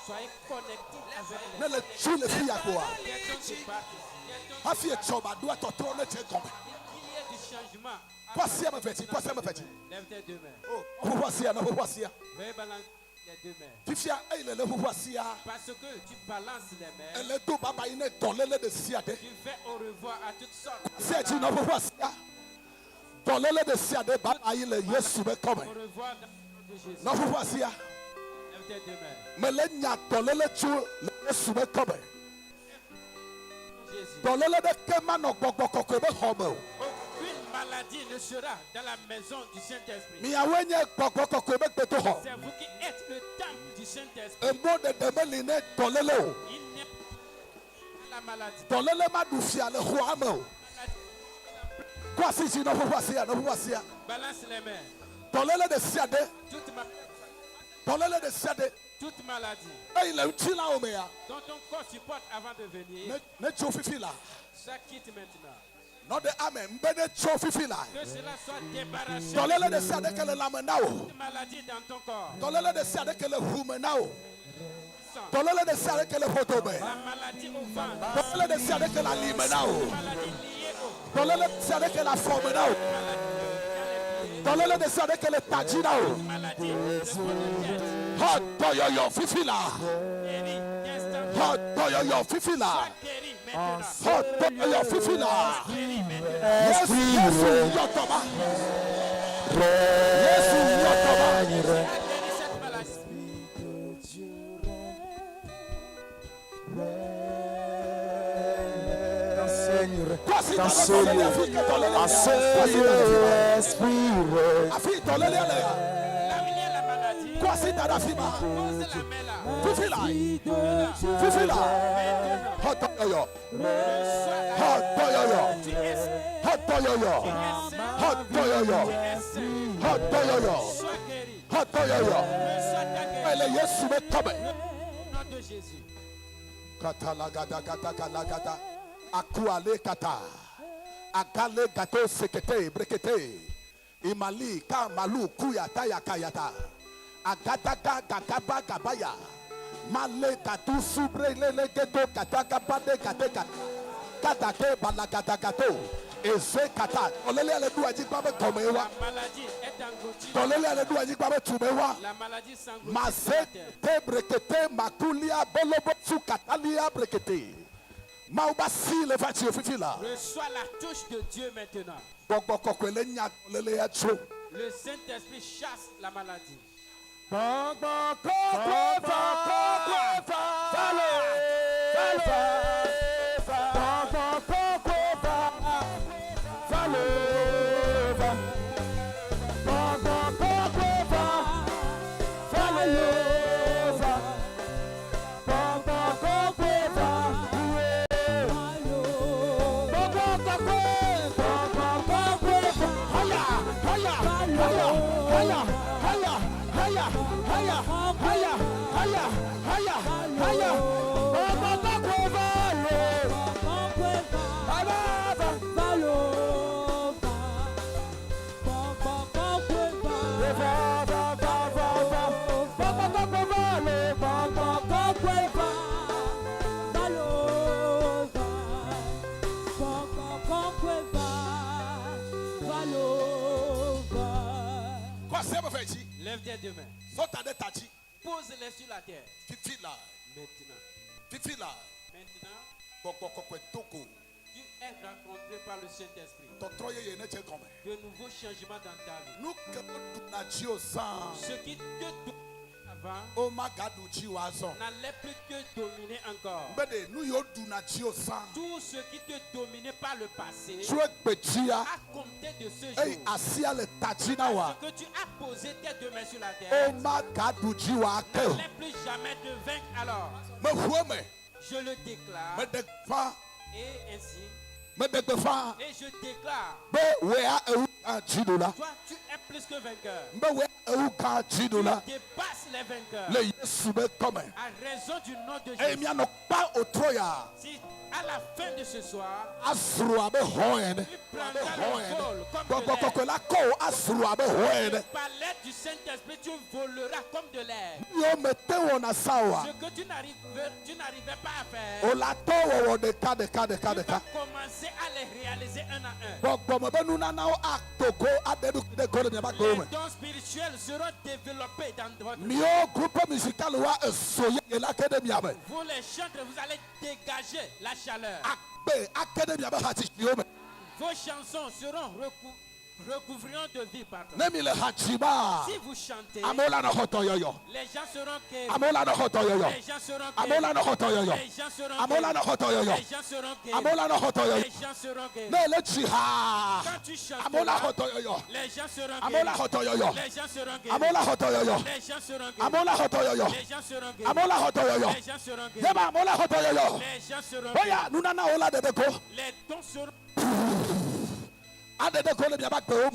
Soyez connectés avec lève tes deux mains. Veuillez balancer les deux mains. Parce que tu balances les mains. Tu fais au revoir à toutes sortes. Au revoir de Jésus. Lève tes deux mains. Aucune maladie ne sera dans la maison du Saint-Esprit. C'est vous qui êtes le temple du Saint-Esprit. Il n'y a pas la maladie. Balance les mains. Toute maladie dont ton corps supporte avant de venir, ça quitte maintenant. Que cela soit débarrassé. Toute maladie dans ton corps. La maladie au ventre. La maladie liée au maladie. Akuale kata, akale gato sekete brekete, imali ka malu kuyata yakayata, agataka gagaba gabaya, male katu subre lele geto kataka bade kateka, katake balagata gato, eze kata, olele ale du ajikbabe tomewa, olele ale du ajikbabe tumewa, mase te brekete makulia bolobo su katalia brekete. Reçois la touche de Dieu maintenant. Le Saint-Esprit chasse la maladie. Lève tes deux mains. Pose-les sur la terre. Maintenant. Tu es rencontré par le Saint-Esprit. De nouveaux changements dans ta vie. Ce qui te dominait avant n'allait plus te dominer encore. Tout ce qui te dominait par le passé, à compter de ce jour, parce que tu as posé tes deux mains sur la terre, n'allait plus jamais te vaincre alors. Je le déclare. Et ainsi. Et je déclare. Toi, tu es plus que vainqueur. Tu dépasses les vainqueurs. À raison du nom de Jésus. Si à la fin de ce soir, tu prendras le vol comme de l'air. Le palais du Saint-Esprit, tu voleras comme de l'air. Ce que tu n'arrivais pas à faire, tu vas commencer à les réaliser un à un. Les dons spirituels seront développés dans votre vie. Vous les chantres, vous allez dégager la chaleur. Vos chansons seront recouvrant de vie partout. Si vous chantez, les gens seront guéris. Les gens seront guéris. Les gens seront guéris. Les gens seront guéris. Les gens seront guéris. Les gens seront guéris. Quand tu chantes, les gens seront guéris. Les gens seront guéris. Les gens seront guéris. Les gens seront guéris. Les gens seront guéris. Les gens seront guéris. Les dons seront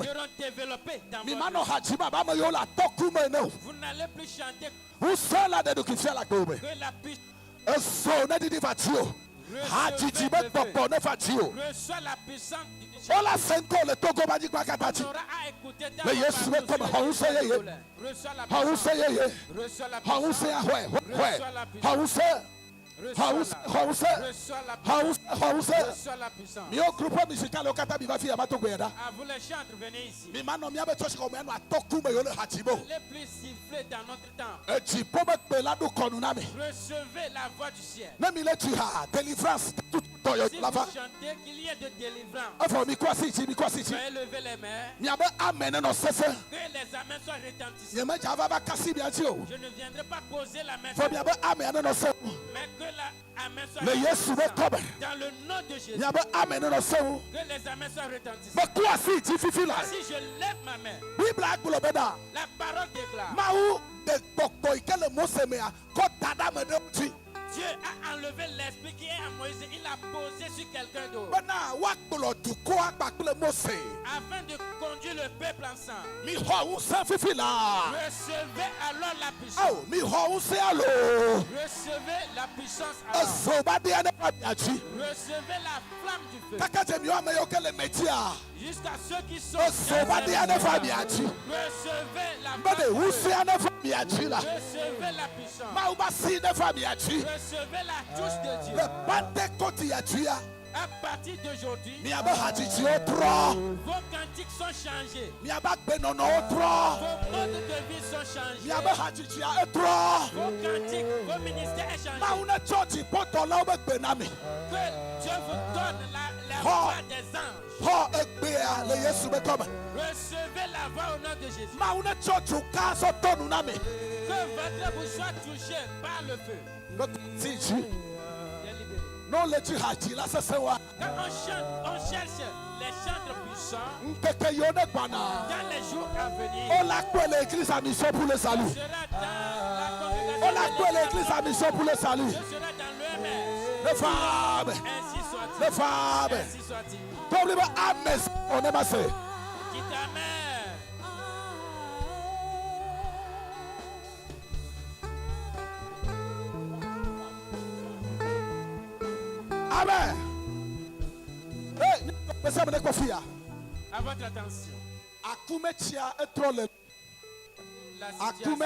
seront développés dans votre vie. Vous n'allez plus chanter que la puissance. Reçois la puissance du Dieu. Mais Yesu est comme reçois la puissance. Vous les chantres, venez ici. Ne plus siffler dans notre temps. Recevez la voix du ciel. Si vous chantez qu'il y ait de délivrance, veuillez lever les mains. Que les amens soient retentissants. Je ne viendrai pas poser la main sur vous, mais que la amen soit retentissante. Dans le nom de Jésus, que les amens soient retentissants. Si je lève ma main, la parole déclare. Dieu a enlevé l'esprit qui est à Moïse, il l'a posé sur quelqu'un d'autre. Afin de conduire le peuple ensemble. Recevez alors la puissance. Recevez la puissance alors. Recevez la flamme du feu. Jusqu'à ceux qui sont recevez la flamme. Recevez la puissance. Recevez la touche de Dieu. À partir d'aujourd'hui, vos cantiques sont changés. Vos modes de vie sont changés. Vos cantiques, vos ministères sont changés. Que Dieu vous donne la voix des anges. Recevez la voix au nom de Jésus. Que votre bouche soit touchée par le feu. Non, les djihadistes, là, c'est ça. Quand on cherche les chantres puissants dans les jours à venir. On a l'église à mission pour le salut. On a l'église à mission pour le salut. Je serai dans l'EMS. Les femmes. Ainsi soit-il. Les femmes. Ainsi soit-il. Problème amen. On est massé. Qui t'amène. Amen. À votre attention. La situation.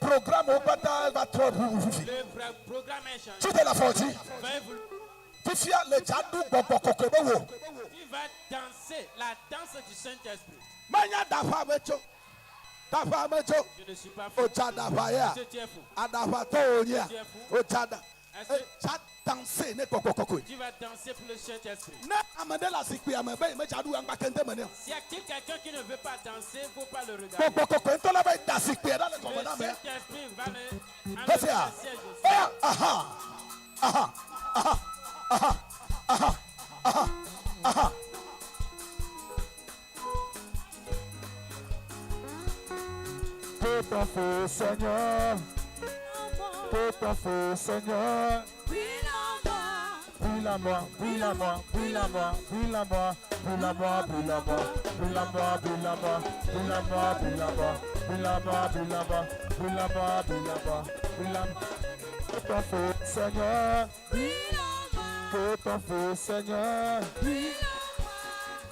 Programme va trop. Le programme est changé. Tu te la forti. Tu vas danser la danse du Saint-Esprit. Je ne suis pas fou. Est-ce que tu es fou? Tu vas danser pour le Saint-Esprit. S'il y a quelqu'un qui ne veut pas danser, il ne faut pas le regarder. Le Saint-Esprit va le enlever le siège aussi. Que ton feu, Seigneur. Que ton feu, Seigneur. Brûle-moi, brûle-moi, brûle-moi, brûle-moi, brûle-moi, brûle-moi, brûle-moi, brûle-moi, brûle-moi, brûle-moi, brûle-moi, brûle-moi, brûle-moi, brûle-moi, brûle-moi. Que ton feu, Seigneur. Que ton feu, Seigneur.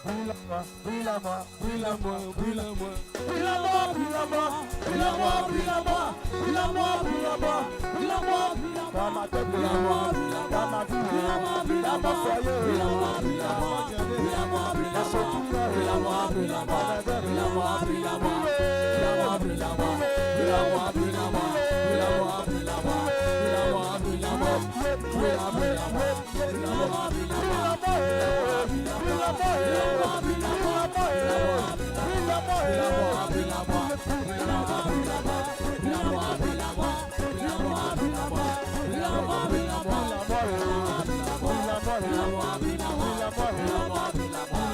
Brûle-moi, brûle-moi, brûle-moi, brûle-moi, brûle-moi, brûle-moi, brûle-moi, brûle-moi, brûle-moi, brûle-moi, brûle-moi, dans ma tête, brûle-moi, dans ma vie, dans mon foyer, brûle-moi, brûle-moi, brûle-moi, brûle-moi, brûle-moi, brûle-moi, brûle-moi, brûle-moi, brûle-moi, brûle-moi, brûle-moi, brûle-moi, brûle-moi,